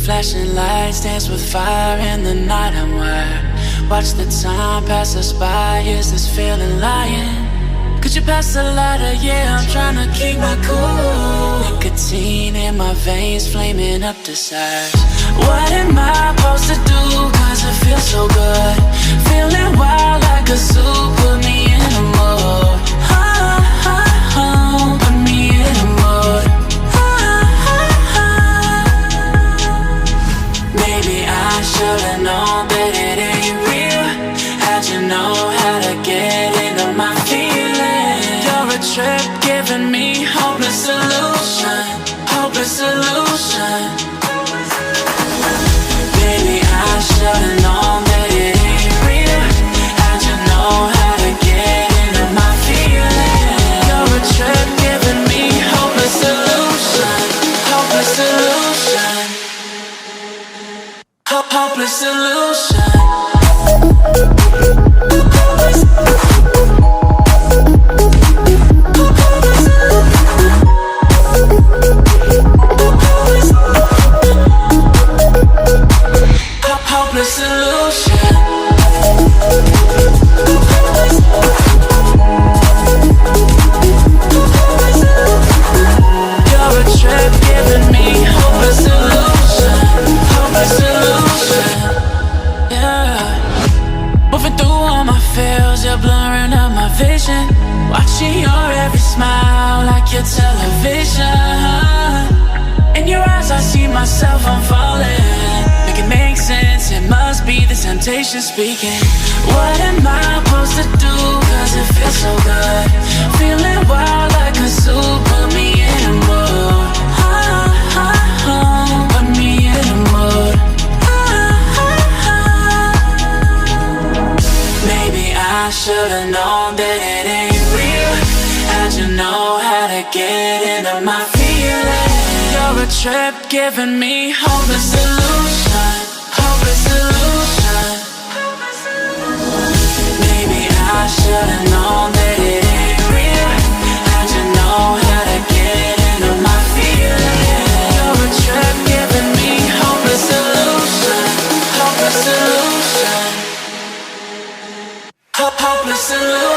Flashing lights dance with fire in the night. I'm wired. Watch the time pass us by. Is this feeling lying? Could you pass the lighter? Yeah, I'm trying to keep my cool. Nicotine in my veins, flaming up desires. What am I supposed to do? Cause it feels so good. Feeling wild like a zoo. Put me in a mood. Put me in a mood. Maybe I should've known that it ain't real. How'd you know how to get into my feelings? You're a trip giving me hopeless solution. Hopeless solution. Maybe I should've known that it ain't real. How'd you know how to get into my feelings? You're a trip giving me hopeless solution. Hopeless solution. Hopeless solution. Hopeless solution. You're a trip giving me hopeless solution. Hopeless solution. Yeah. Moving through all my feels, you're blurring out my vision. Watching your every smile like your television. In your eyes I see myself, I'm falling. Make it make sense, it must be the temptation speaking. What am I supposed to do? Cause it feels so good. Feeling wild like a zoo. Put me in a mood. Put me in a mood. should've known that it ain't real. How'd you know how to get into my feelings? You're a trip giving me hopeless illusion, hopeless illusion. Maybe I should've known that it ain't real. How'd you know how to get into my feelings? You're a trip giving me hopeless illusion, hopeless illusion, hopeless illusion.